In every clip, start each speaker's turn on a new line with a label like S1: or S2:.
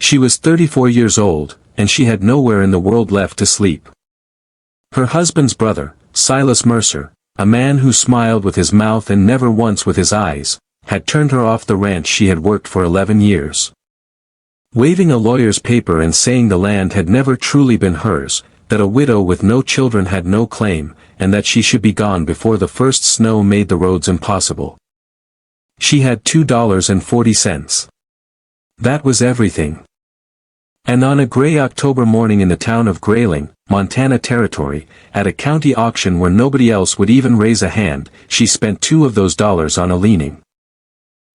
S1: She was 34 years old, and she had nowhere in the world left to sleep. Her husband's brother, Silas Mercer, a man who smiled with his mouth and never once with his eyes, had turned her off the ranch she had worked for 11 years. Waving a lawyer's paper and saying the land had never truly been hers, that a widow with no children had no claim, and that she should be gone before the first snow made the roads impossible. She had $2.40. That was everything. And on a gray October morning in the town of Grayling, Montana Territory, at a county auction where nobody else would even raise a hand, she spent $2 of those dollars on a leaning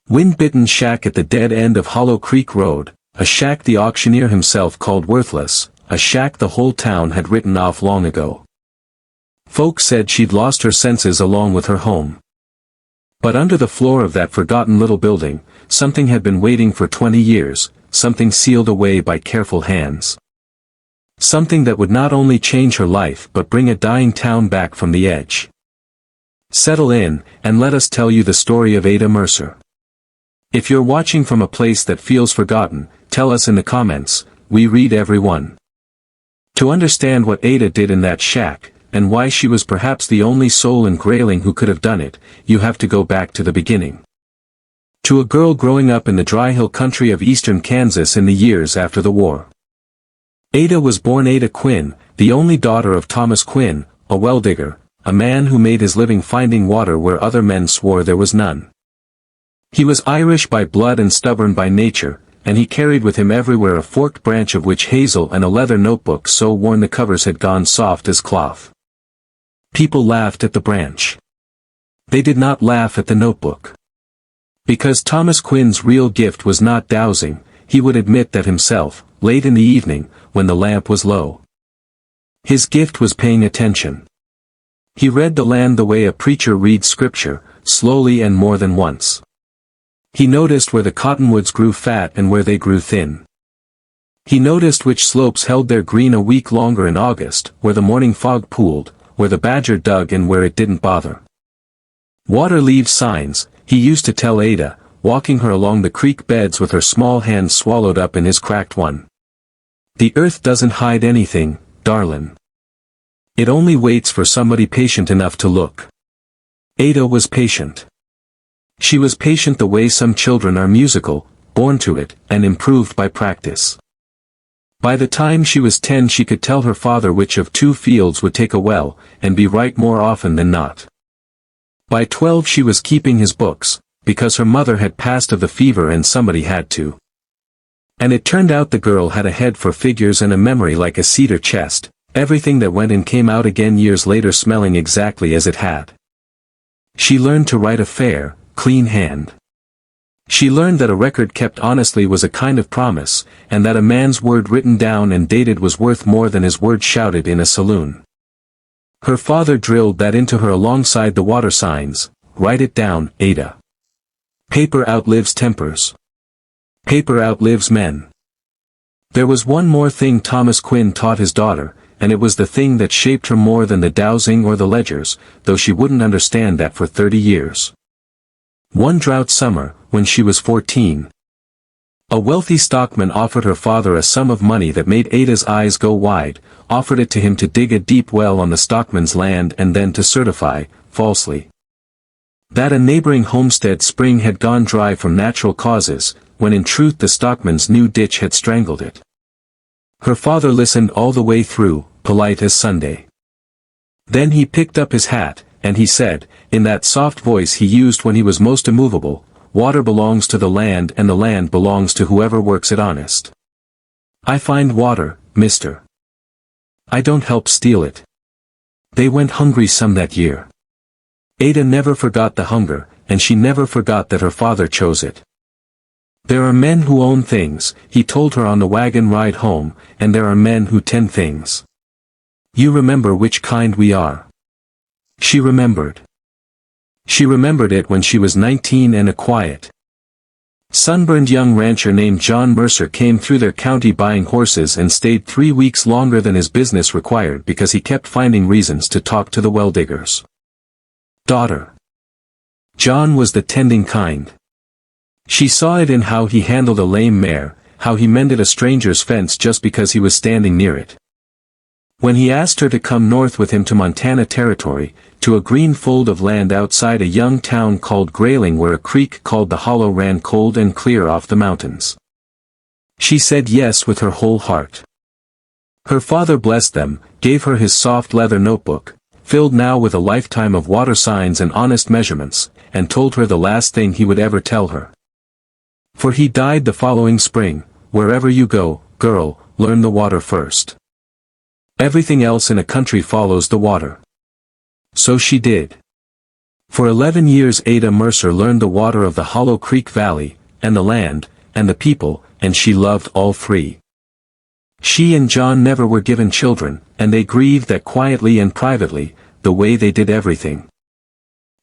S1: wind-bitten shack at the dead end of Hollow Creek Road, a shack the auctioneer himself called worthless, a shack the whole town had written off long ago. Folks said she'd lost her senses along with her home. But under the floor of that forgotten little building, something had been waiting for 20 years, something sealed away by careful hands. Something that would not only change her life but bring a dying town back from the edge. Settle in, and let us tell you the story of Ada Mercer. If you're watching from a place that feels forgotten, tell us in the comments, we read every one. To understand what Ada did in that shack, and why she was perhaps the only soul in Grayling who could have done it, you have to go back to the beginning. To a girl growing up in the dry hill country of eastern Kansas in the years after the war. Ada was born Ada Quinn, the only daughter of Thomas Quinn, a well-digger, a man who made his living finding water where other men swore there was none. He was Irish by blood and stubborn by nature, and he carried with him everywhere a forked branch of witch hazel and a leather notebook so worn the covers had gone soft as cloth. People laughed at the branch. They did not laugh at the notebook. Because Thomas Quinn's real gift was not dowsing, he would admit that himself, late in the evening, when the lamp was low. His gift was paying attention. He read the land the way a preacher reads scripture, slowly and more than once. He noticed where the cottonwoods grew fat and where they grew thin. He noticed which slopes held their green a week longer in August, where the morning fog pooled, where the badger dug and where it didn't bother. Water leaves signs, he used to tell Ada, walking her along the creek beds with her small hand swallowed up in his cracked one. The earth doesn't hide anything, darlin'. It only waits for somebody patient enough to look. Ada was patient. She was patient the way some children are musical, born to it, and improved by practice. By the time she was 10 she could tell her father which of 2 fields would take a well, and be right more often than not. By 12 she was keeping his books, because her mother had passed of the fever and somebody had to. And it turned out the girl had a head for figures and a memory like a cedar chest, everything that went in came out again years later smelling exactly as it had. She learned to write a fair, clean hand. She learned that a record kept honestly was a kind of promise, and that a man's word written down and dated was worth more than his word shouted in a saloon. Her father drilled that into her alongside the water signs, write it down, Ada. Paper outlives tempers. Paper outlives men. There was one more thing Thomas Quinn taught his daughter, and it was the thing that shaped her more than the dowsing or the ledgers, though she wouldn't understand that for 30 years. One drought summer, when she was 14, a wealthy stockman offered her father a sum of money that made Ada's eyes go wide, offered it to him to dig a deep well on the stockman's land and then to certify, falsely, that a neighboring homestead spring had gone dry from natural causes, when in truth the stockman's new ditch had strangled it. Her father listened all the way through, polite as Sunday. Then he picked up his hat, and he said, in that soft voice he used when he was most immovable, water belongs to the land and the land belongs to whoever works it honest. I find water, mister. I don't help steal it. They went hungry some that year. Ada never forgot the hunger, and she never forgot that her father chose it. There are men who own things, he told her on the wagon ride home, and there are men who tend things. You remember which kind we are. She remembered. She remembered it when she was 19 and a quiet, sunburned young rancher named John Mercer came through their county buying horses and stayed 3 weeks longer than his business required because he kept finding reasons to talk to the well-diggers. Daughter. John was the tending kind. She saw it in how he handled a lame mare, how he mended a stranger's fence just because he was standing near it. When he asked her to come north with him to Montana Territory, to a green fold of land outside a young town called Grayling where a creek called the Hollow ran cold and clear off the mountains. She said yes with her whole heart. Her father blessed them, gave her his soft leather notebook, filled now with a lifetime of water signs and honest measurements, and told her the last thing he would ever tell her. For he died the following spring. Wherever you go, girl, learn the water first. Everything else in a country follows the water. So she did. For 11 years Ada Mercer learned the water of the Hollow Creek Valley, and the land, and the people, and she loved all three. She and John never were given children, and they grieved that quietly and privately, the way they did everything.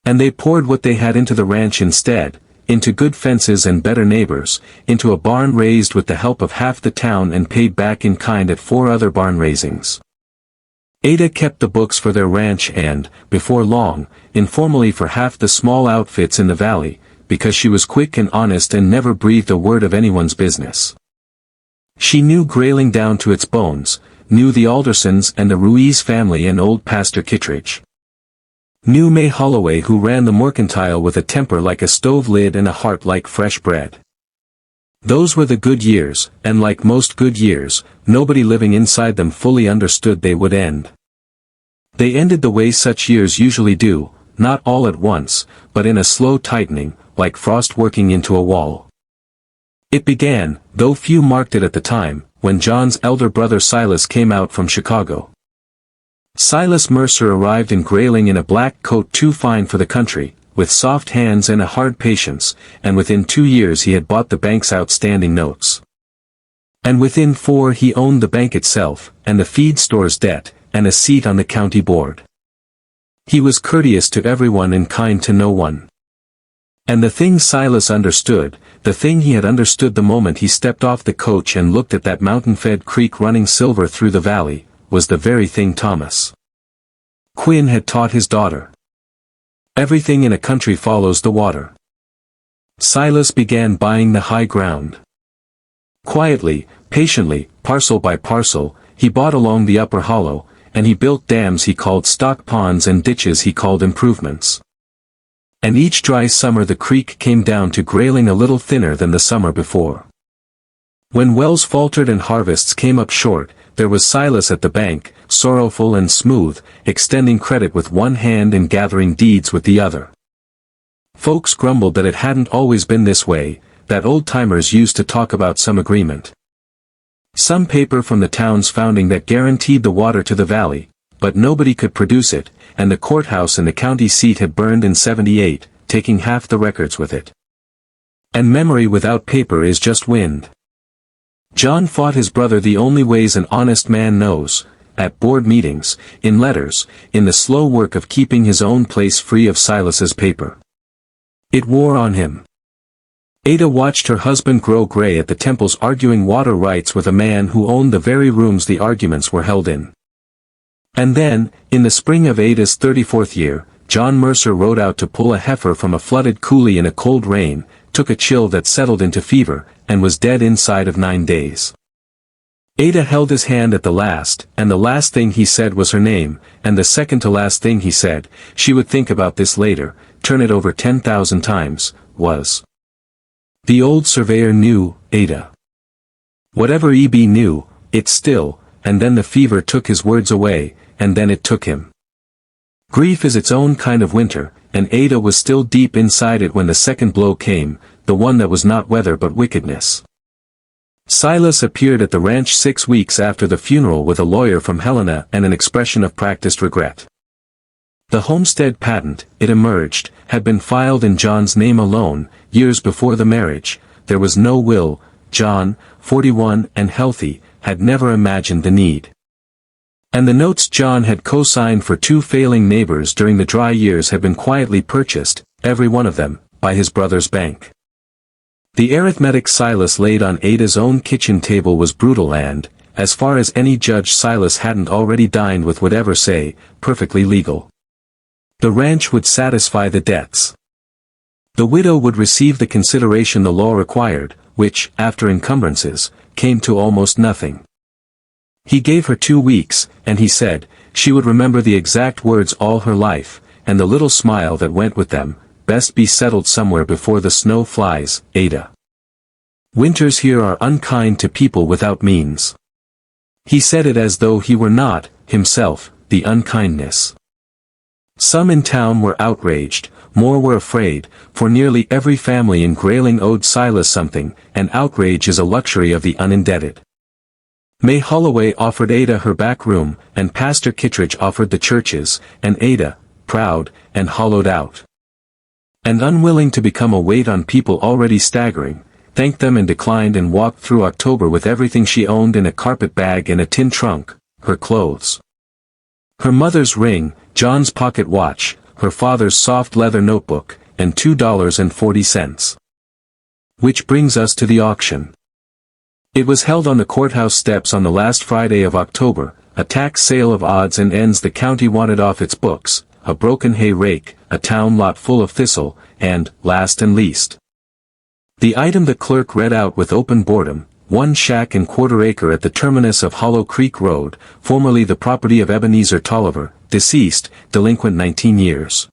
S1: And they poured what they had into the ranch instead, into good fences and better neighbors, into a barn raised with the help of half the town and paid back in kind at 4 other barn raisings. Ada kept the books for their ranch and, before long, informally for half the small outfits in the valley, because she was quick and honest and never breathed a word of anyone's business. She knew Grayling down to its bones, knew the Aldersons and the Ruiz family and old Pastor Kittredge. Knew May Holloway who ran the mercantile with a temper like a stove lid and a heart like fresh bread. Those were the good years, and like most good years, nobody living inside them fully understood they would end. They ended the way such years usually do, not all at once, but in a slow tightening, like frost working into a wall. It began, though few marked it at the time, when John's elder brother Silas came out from Chicago. Silas Mercer arrived in Grayling in a black coat too fine for the country, with soft hands and a hard patience, and within 2 years he had bought the bank's outstanding notes. And within 4 he owned the bank itself, and the feed store's debt, and a seat on the county board. He was courteous to everyone and kind to no one. And the thing Silas understood, the thing he had understood the moment he stepped off the coach and looked at that mountain-fed creek running silver through the valley, was the very thing Thomas Quinn had taught his daughter. Everything in a country follows the water. Silas began buying the high ground. Quietly, patiently, parcel by parcel, he bought along the upper hollow, and he built dams he called stock ponds and ditches he called improvements. And each dry summer the creek came down to Grayling a little thinner than the summer before. When wells faltered and harvests came up short, there was Silas at the bank, sorrowful and smooth, extending credit with one hand and gathering deeds with the other. Folks grumbled that it hadn't always been this way, that old-timers used to talk about some agreement. Some paper from the town's founding that guaranteed the water to the valley, but nobody could produce it, and the courthouse and the county seat had burned in '78, taking half the records with it. And memory without paper is just wind. John fought his brother the only ways an honest man knows, at board meetings, in letters, in the slow work of keeping his own place free of Silas's paper. It wore on him. Ada watched her husband grow gray at the temples arguing water rights with a man who owned the very rooms the arguments were held in. And then, in the spring of Ada's 34th year, John Mercer rode out to pull a heifer from a flooded coulee in a cold rain, took a chill that settled into fever, and was dead inside of 9 days. Ada held his hand at the last, and the last thing he said was her name, and the second to last thing he said, she would think about this later, turn it over 10,000 times, was. The old surveyor knew, Ada. Whatever E.B. knew, it still, and then the fever took his words away, and then it took him. Grief is its own kind of winter, and Ada was still deep inside it when the second blow came, the one that was not weather but wickedness. Silas appeared at the ranch 6 weeks after the funeral with a lawyer from Helena and an expression of practiced regret. The homestead patent, it emerged, had been filed in John's name alone, years before the marriage. There was no will. John, 41 and healthy, had never imagined the need. And the notes John had co-signed for 2 failing neighbors during the dry years had been quietly purchased, every one of them, by his brother's bank. The arithmetic Silas laid on Ada's own kitchen table was brutal and, as far as any judge Silas hadn't already dined with would ever say, perfectly legal. The ranch would satisfy the debts. The widow would receive the consideration the law required, which, after encumbrances, came to almost nothing. He gave her 2 weeks, and he said, she would remember the exact words all her life, and the little smile that went with them, best be settled somewhere before the snow flies, Ada. Winters here are unkind to people without means. He said it as though he were not, himself, the unkindness. Some in town were outraged, more were afraid, for nearly every family in Grayling owed Silas something, and outrage is a luxury of the unindebted. May Holloway offered Ada her back room, and Pastor Kittredge offered the churches, and Ada, proud, and hollowed out, and unwilling to become a weight on people already staggering, thanked them and declined and walked through October with everything she owned in a carpet bag and a tin trunk, her clothes, her mother's ring, John's pocket watch, her father's soft leather notebook, and $2.40. Which brings us to the auction. It was held on the courthouse steps on the last Friday of October, a tax sale of odds and ends the county wanted off its books, a broken hay rake, a town lot full of thistle, and, last and least, the item the clerk read out with open boredom, 1 shack and quarter-acre at the terminus of Hollow Creek Road, formerly the property of Ebenezer Tolliver, deceased, delinquent 19 years.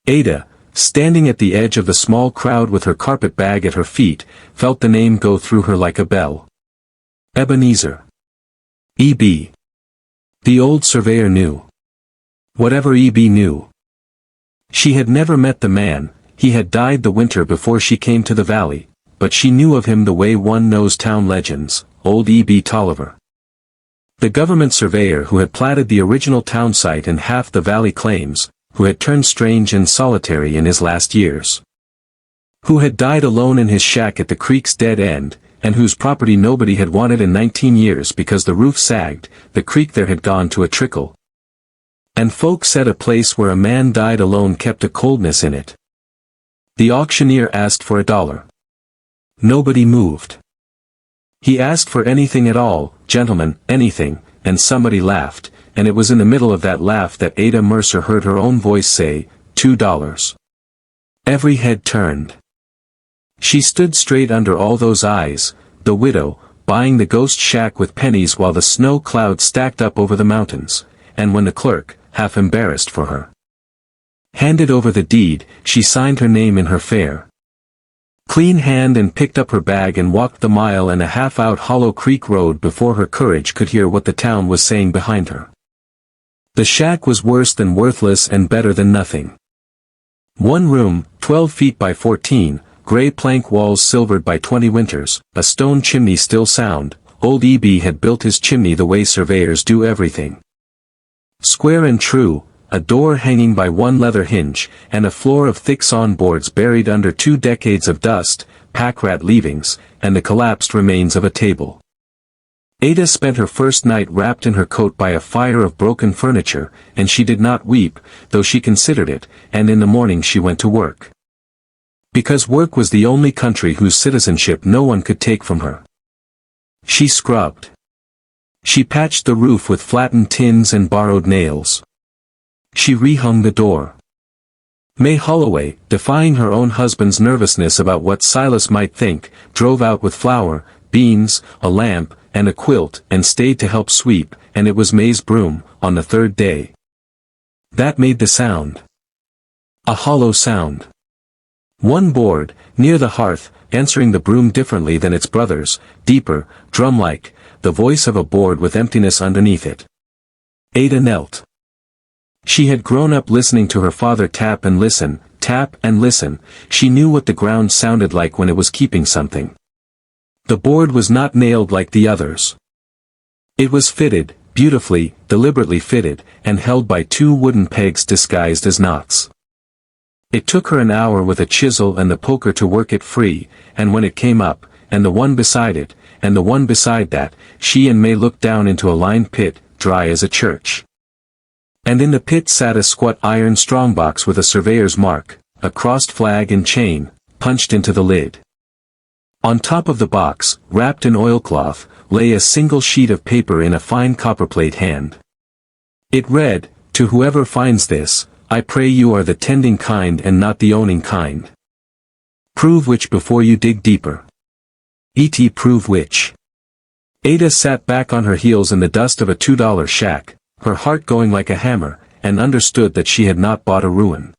S1: Ada, standing at the edge of the small crowd with her carpet bag at her feet, felt the name go through her like a bell. Ebenezer. E.B. The old surveyor knew. Whatever E.B. knew. She had never met the man, he had died the winter before she came to the valley, but she knew of him the way one knows town legends, old E.B. Tolliver. The government surveyor who had platted the original town site and half the valley claims, who had turned strange and solitary in his last years. Who had died alone in his shack at the creek's dead end, and whose property nobody had wanted in 19 years because the roof sagged, the creek there had gone to a trickle. And folk said a place where a man died alone kept a coldness in it. The auctioneer asked for $1. Nobody moved. He asked for anything at all, gentlemen, anything, and somebody laughed, and it was in the middle of that laugh that Ada Mercer heard her own voice say, $2. Every head turned. She stood straight under all those eyes, the widow, buying the ghost shack with pennies while the snow cloud stacked up over the mountains, and when the clerk, half embarrassed for her, handed over the deed, she signed her name in her fair, clean hand and picked up her bag and walked the mile and a half out Hollow Creek Road before her courage could hear what the town was saying behind her. The shack was worse than worthless and better than nothing. 1 room, 12 feet by 14, gray plank walls silvered by 20 winters, a stone chimney still sound. Old E.B. had built his chimney the way surveyors do everything. Square and true, a door hanging by 1 leather hinge, and a floor of thick sawn boards buried under 2 decades of dust, pack-rat leavings, and the collapsed remains of a table. Ada spent her first night wrapped in her coat by a fire of broken furniture, and she did not weep, though she considered it, and in the morning she went to work. Because work was the only country whose citizenship no one could take from her. She scrubbed. She patched the roof with flattened tins and borrowed nails. She rehung the door. May Holloway, defying her own husband's nervousness about what Silas might think, drove out with flour, beans, a lamp, and a quilt, and stayed to help sweep, and it was May's broom, on the 3rd day. That made the sound. A hollow sound. 1 board, near the hearth, answering the broom differently than its brothers, deeper, drum-like, the voice of a board with emptiness underneath it. Ada knelt. She had grown up listening to her father tap and listen, she knew what the ground sounded like when it was keeping something. The board was not nailed like the others. It was fitted, beautifully, deliberately fitted, and held by 2 wooden pegs disguised as knots. It took her an hour with a chisel and the poker to work it free, and when it came up, and the one beside it, and the one beside that, she and May looked down into a lined pit, dry as a church. And in the pit sat a squat iron strongbox with a surveyor's mark, a crossed flag and chain, punched into the lid. On top of the box, wrapped in oilcloth, lay a single sheet of paper in a fine copperplate hand. It read, "To whoever finds this, I pray you are the tending kind and not the owning kind. Prove which before you dig deeper." Et prove which. Ada sat back on her heels in the dust of a $2 shack, her heart going like a hammer, and understood that she had not bought a ruin.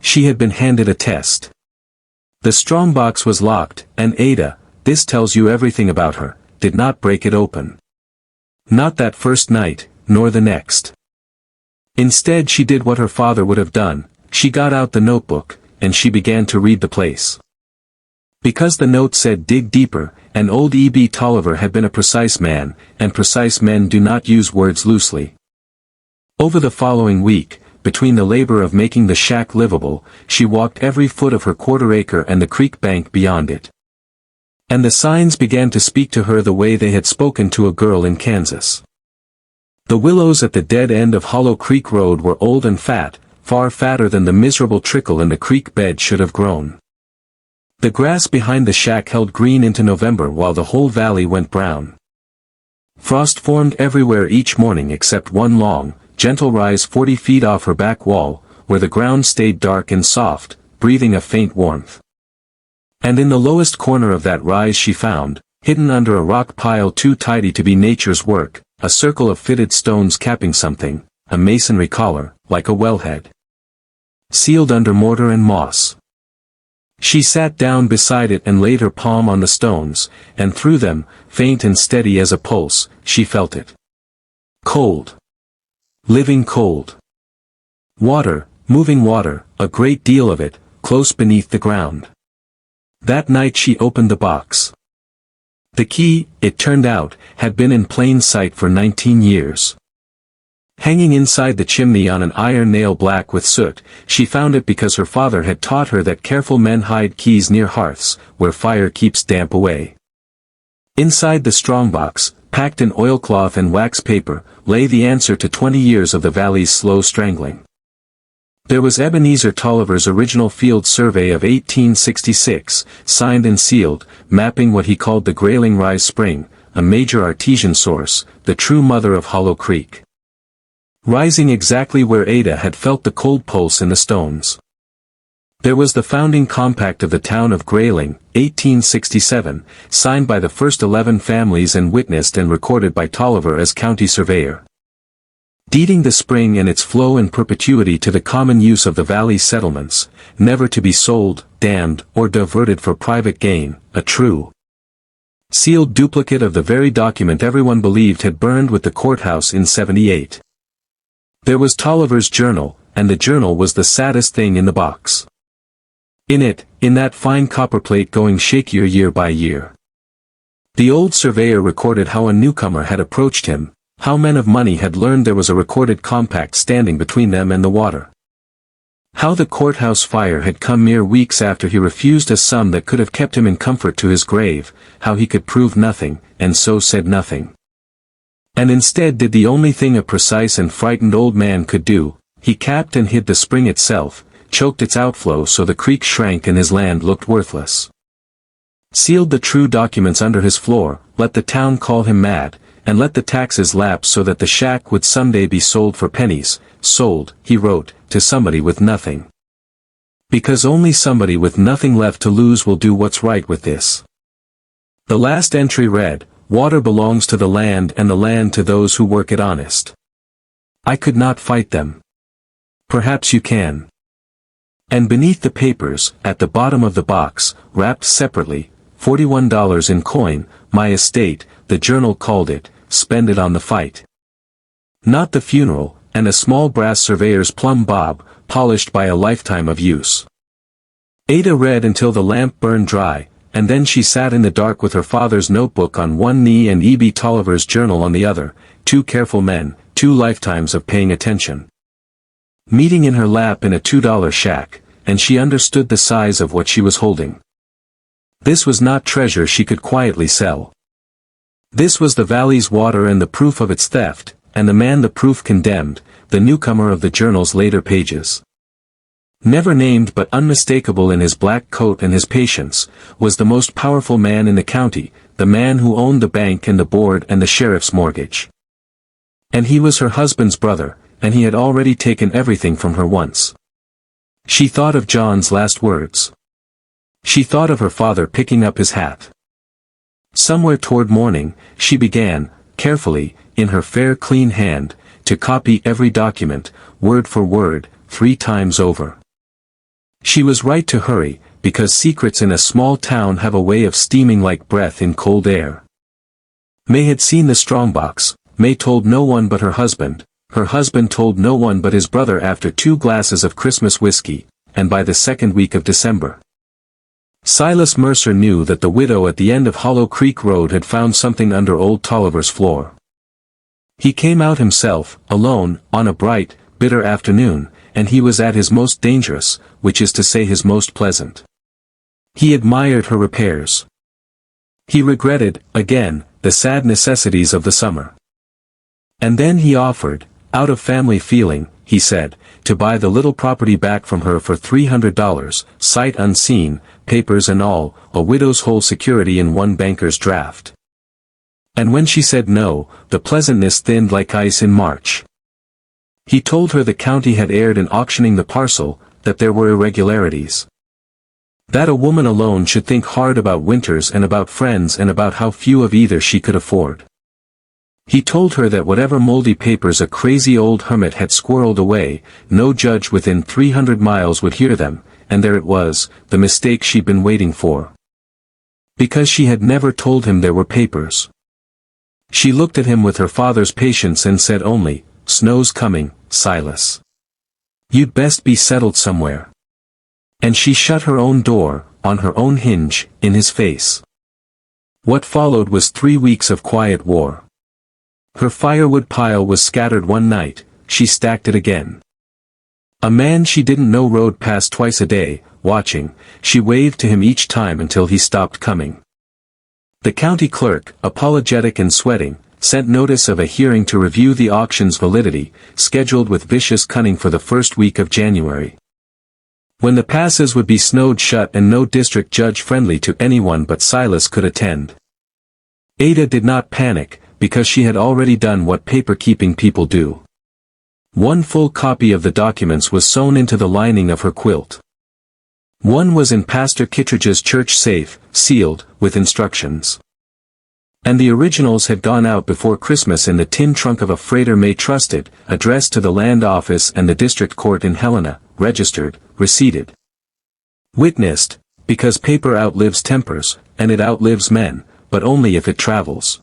S1: She had been handed a test. The strongbox was locked, and Ada, this tells you everything about her, did not break it open. Not that first night, nor the next. Instead she did what her father would have done, she got out the notebook, and she began to read the place. Because the note said dig deeper, and old E.B. Tolliver had been a precise man, and precise men do not use words loosely. Over the following week, between the labor of making the shack livable, she walked every foot of her quarter-acre and the creek bank beyond it. And the signs began to speak to her the way they had spoken to a girl in Kansas. The willows at the dead end of Hollow Creek Road were old and fat, far fatter than the miserable trickle in the creek bed should have grown. The grass behind the shack held green into November while the whole valley went brown. Frost formed everywhere each morning except one long, gentle rise 40 feet off her back wall, where the ground stayed dark and soft, breathing a faint warmth. And in the lowest corner of that rise she found, hidden under a rock pile too tidy to be nature's work, a circle of fitted stones capping something, a masonry collar, like a wellhead. Sealed under mortar and moss. She sat down beside it and laid her palm on the stones, and through them, faint and steady as a pulse, she felt it. Cold. Living cold. Water, moving water, a great deal of it, close beneath the ground. That night she opened the box. The key, it turned out, had been in plain sight for 19 years. Hanging inside the chimney on an iron nail black with soot, she found it because her father had taught her that careful men hide keys near hearths, where fire keeps damp away. Inside the strongbox, packed in oilcloth and wax paper, lay the answer to 20 years of the valley's slow strangling. There was Ebenezer Tolliver's original field survey of 1866, signed and sealed, mapping what he called the Grayling Rise Spring, a major artesian source, the true mother of Hollow Creek. Rising exactly where Ada had felt the cold pulse in the stones. There was the founding compact of the town of Grayling, 1867, signed by the first 11 families and witnessed and recorded by Tolliver as county surveyor. Deeding the spring and its flow in perpetuity to the common use of the valley settlements, never to be sold, dammed, or diverted for private gain, a true sealed duplicate of the very document everyone believed had burned with the courthouse in '78. There was Tolliver's journal, and the journal was the saddest thing in the box. In it, in that fine copperplate going shakier year by year, the old surveyor recorded how a newcomer had approached him, how men of money had learned there was a recorded compact standing between them and the water. How the courthouse fire had come mere weeks after he refused a sum that could have kept him in comfort to his grave, how he could prove nothing, and so said nothing. And instead did the only thing a precise and frightened old man could do, he capped and hid the spring itself, choked its outflow so the creek shrank and his land looked worthless. Sealed the true documents under his floor, let the town call him mad, and let the taxes lapse so that the shack would someday be sold for pennies, sold, he wrote, to somebody with nothing. Because only somebody with nothing left to lose will do what's right with this. The last entry read, water belongs to the land and the land to those who work it honest. I could not fight them. Perhaps you can. And beneath the papers, at the bottom of the box, wrapped separately, $41 in coin, my estate, the journal called it, spend it on the fight. Not the funeral, and a small brass surveyor's plumb bob, polished by a lifetime of use. Ada read until the lamp burned dry, and then she sat in the dark with her father's notebook on one knee and E.B. Tolliver's journal on the other, 2 careful men, 2 lifetimes of paying attention. Meeting in her lap in a $2 shack, and she understood the size of what she was holding. This was not treasure she could quietly sell. This was the valley's water and the proof of its theft, and the man the proof condemned, the newcomer of the journal's later pages. Never named but unmistakable in his black coat and his patience, was the most powerful man in the county, the man who owned the bank and the board and the sheriff's mortgage. And he was her husband's brother, and he had already taken everything from her once. She thought of John's last words. She thought of her father picking up his hat. Somewhere toward morning, she began, carefully, in her fair clean hand, to copy every document, word for word, 3 times over. She was right to hurry, because secrets in a small town have a way of steaming like breath in cold air. May had seen the strongbox. May told no one but her husband told no one but his brother after 2 glasses of Christmas whiskey, and by the 2nd week of December. Silas Mercer knew that the widow at the end of Hollow Creek Road had found something under old Tolliver's floor. He came out himself, alone, on a bright, bitter afternoon, and he was at his most dangerous, which is to say his most pleasant. He admired her repairs. He regretted, again, the sad necessities of the summer. And then he offered, out of family feeling, he said, to buy the little property back from her for $300, sight unseen, papers and all, a widow's whole security in one banker's draft. And when she said no, the pleasantness thinned like ice in March. He told her the county had erred in auctioning the parcel, that there were irregularities. That a woman alone should think hard about winters and about friends and about how few of either she could afford. He told her that whatever moldy papers a crazy old hermit had squirreled away, no judge within 300 miles would hear them, and there it was, the mistake she'd been waiting for. Because she had never told him there were papers. She looked at him with her father's patience and said only, "Snow's coming, Silas. You'd best be settled somewhere." And she shut her own door, on her own hinge, in his face. What followed was 3 weeks of quiet war. Her firewood pile was scattered one night, she stacked it again. A man she didn't know rode past twice a day, watching, she waved to him each time until he stopped coming. The county clerk, apologetic and sweating, sent notice of a hearing to review the auction's validity, scheduled with vicious cunning for the 1st week of January. When the passes would be snowed shut and no district judge friendly to anyone but Silas could attend. Ada did not panic, because she had already done what paper-keeping people do. 1 full copy of the documents was sewn into the lining of her quilt. 1 was in Pastor Kittredge's church safe, sealed, with instructions. And the originals had gone out before Christmas in the tin trunk of a freighter May trusted, addressed to the land office and the district court in Helena, registered, receipted. Witnessed, because paper outlives tempers, and it outlives men, but only if it travels.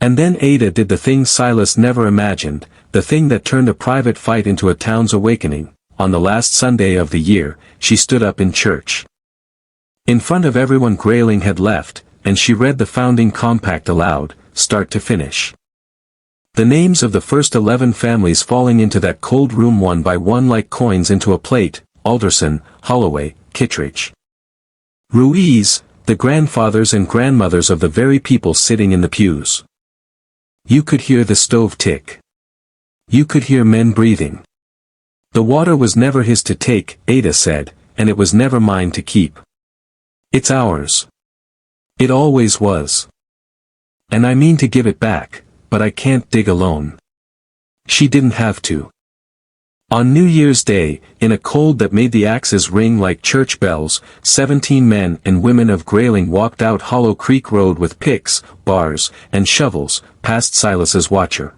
S1: And then Ada did the thing Silas never imagined, the thing that turned a private fight into a town's awakening. On the last Sunday of the year, she stood up in church. In front of everyone Grayling had left, and she read the founding compact aloud, start to finish. The names of the first 11 families falling into that cold room one by one like coins into a plate: Alderson, Holloway, Kittredge. Ruiz, the grandfathers and grandmothers of the very people sitting in the pews. You could hear the stove tick. You could hear men breathing. The water was never his to take, Ada said, and it was never mine to keep. It's ours. It always was. And I mean to give it back, but I can't dig alone. She didn't have to. On New Year's Day, in a cold that made the axes ring like church bells, 17 men and women of Grayling walked out Hollow Creek Road with picks, bars, and shovels, past Silas's watcher,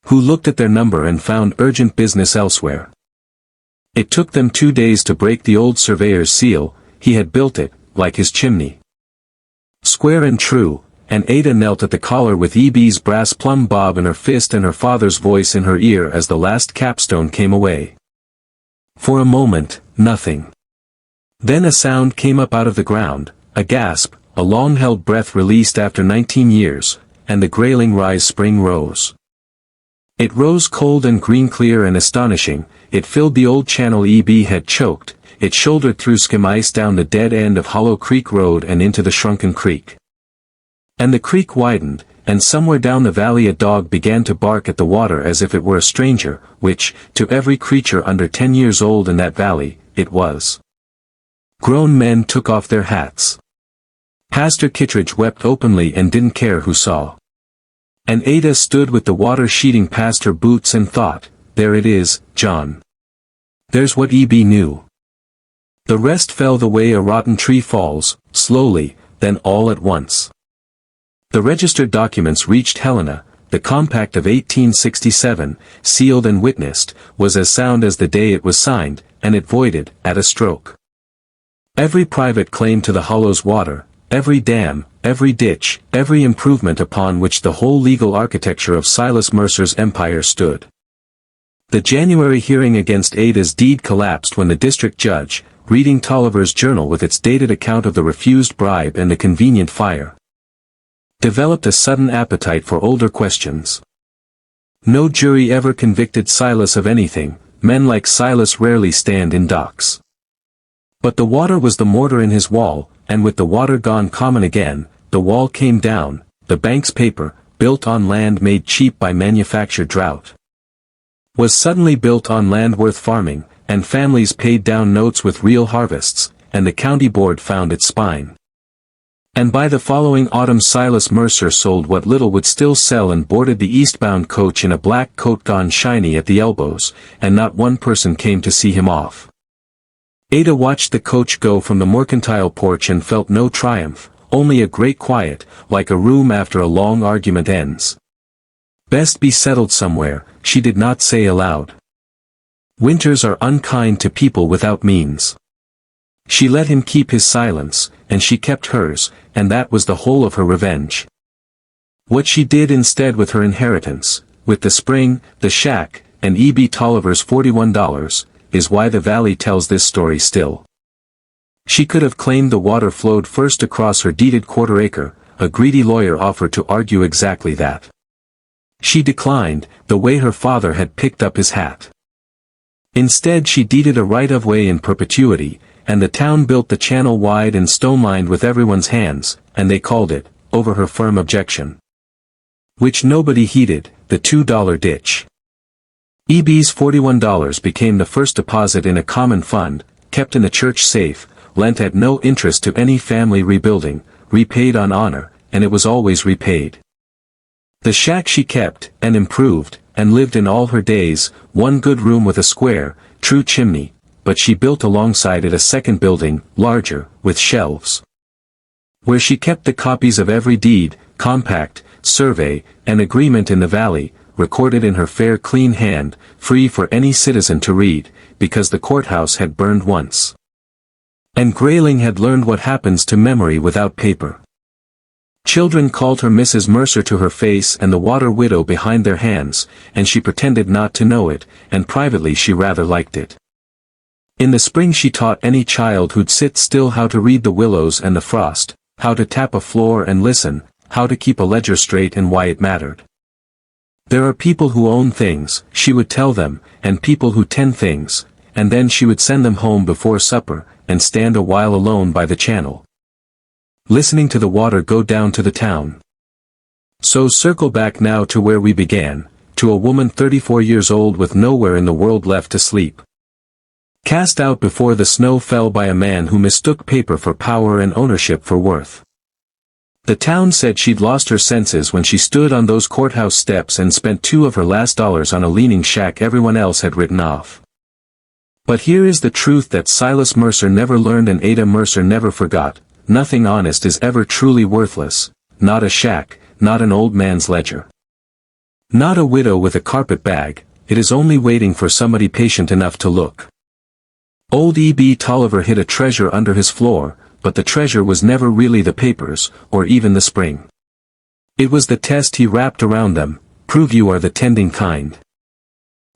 S1: who looked at their number and found urgent business elsewhere. It took them 2 days to break the old surveyor's seal. He had built it, like his chimney, square and true, and Ada knelt at the collar with E.B.'s brass plumb bob in her fist and her father's voice in her ear as the last capstone came away. For a moment, nothing. Then a sound came up out of the ground, a gasp, a long-held breath released after 19 years, and the Grayling Rise spring rose. It rose cold and green, clear and astonishing. It filled the old channel E.B. had choked, it shouldered through skim ice down the dead end of Hollow Creek Road and into the shrunken creek. And the creek widened, and somewhere down the valley a dog began to bark at the water as if it were a stranger, which, to every creature under 10 years old in that valley, it was. Grown men took off their hats. Pastor Kittredge wept openly and didn't care who saw. And Ada stood with the water sheeting past her boots and thought, there it is, John. There's what E.B. knew. The rest fell the way a rotten tree falls, slowly, then all at once. The registered documents reached Helena. The compact of 1867, sealed and witnessed, was as sound as the day it was signed, and it voided, at a stroke, every private claim to the hollow's water, every dam, every ditch, every improvement upon which the whole legal architecture of Silas Mercer's empire stood. The January hearing against Ada's deed collapsed when the district judge, reading Tolliver's journal with its dated account of the refused bribe and the convenient fire, developed a sudden appetite for older questions. No jury ever convicted Silas of anything. Men like Silas rarely stand in docks. But the water was the mortar in his wall, and with the water gone common again, the wall came down, the bank's paper, built on land made cheap by manufactured drought, was suddenly built on land worth farming, and families paid down notes with real harvests, and the county board found its spine. And by the following autumn Silas Mercer sold what little would still sell and boarded the eastbound coach in a black coat gone shiny at the elbows, and not one person came to see him off. Ada watched the coach go from the mercantile porch and felt no triumph, only a great quiet, like a room after a long argument ends. Best be settled somewhere, she did not say aloud. Winters are unkind to people without means. She let him keep his silence, and she kept hers, and that was the whole of her revenge. What she did instead with her inheritance, with the spring, the shack, and E.B. Tolliver's $41, is why the valley tells this story still. She could have claimed the water flowed first across her deeded quarter-acre. A greedy lawyer offered to argue exactly that. She declined, the way her father had picked up his hat. Instead she deeded a right-of-way in perpetuity, and the town built the channel wide and stone-lined with everyone's hands, and they called it, over her firm objection, which nobody heeded, the $2 ditch. E.B.'s $41 became the first deposit in a common fund, kept in a church safe, lent at no interest to any family rebuilding, repaid on honor, and it was always repaid. The shack she kept, and improved, and lived in all her days, one good room with a square, true chimney, but she built alongside it a second building, larger, with shelves, where she kept the copies of every deed, compact, survey, and agreement in the valley, recorded in her fair clean hand, free for any citizen to read, because the courthouse had burned once, and Grayling had learned what happens to memory without paper. Children called her Mrs. Mercer to her face and the water widow behind their hands, and she pretended not to know it, and privately she rather liked it. In the spring she taught any child who'd sit still how to read the willows and the frost, how to tap a floor and listen, how to keep a ledger straight and why it mattered. There are people who own things, she would tell them, and people who tend things, and then she would send them home before supper, and stand a while alone by the channel, listening to the water go down to the town. So circle back now to where we began, to a woman 34 years old with nowhere in the world left to sleep. Cast out before the snow fell by a man who mistook paper for power and ownership for worth. The town said she'd lost her senses when she stood on those courthouse steps and spent $2 of her last dollars on a leaning shack everyone else had written off. But here is the truth that Silas Mercer never learned and Ada Mercer never forgot: nothing honest is ever truly worthless, not a shack, not an old man's ledger, not a widow with a carpet bag, it is only waiting for somebody patient enough to look. Old E.B. Tolliver hid a treasure under his floor, but the treasure was never really the papers, or even the spring. It was the test he wrapped around them: prove you are the tending kind.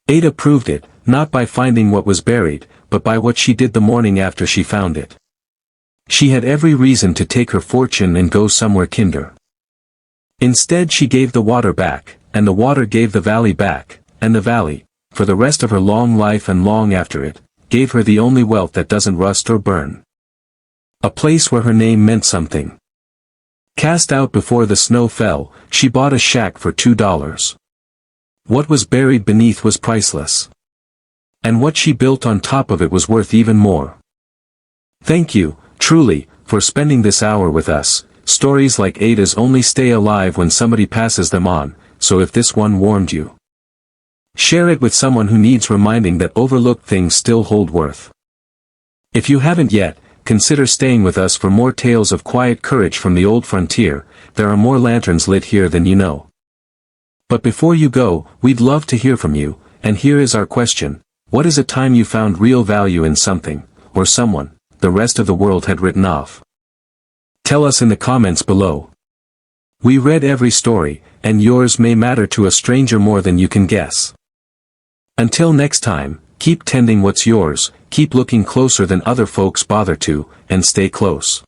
S1: Ada proved it, not by finding what was buried, but by what she did the morning after she found it. She had every reason to take her fortune and go somewhere kinder. Instead she gave the water back, and the water gave the valley back, and the valley, for the rest of her long life and long after it, gave her the only wealth that doesn't rust or burn. A place where her name meant something. Cast out before the snow fell, she bought a shack for $2. What was buried beneath was priceless. And what she built on top of it was worth even more. Thank you, truly, for spending this hour with us. Stories like Ada's only stay alive when somebody passes them on, so if this one warmed you, share it with someone who needs reminding that overlooked things still hold worth. If you haven't yet, consider staying with us for more tales of quiet courage from the old frontier. There are more lanterns lit here than you know. But before you go, we'd love to hear from you, and here is our question. What is a time you found real value in something, or someone, the rest of the world had written off? Tell us in the comments below. We read every story, and yours may matter to a stranger more than you can guess. Until next time, keep tending what's yours, keep looking closer than other folks bother to, and stay close.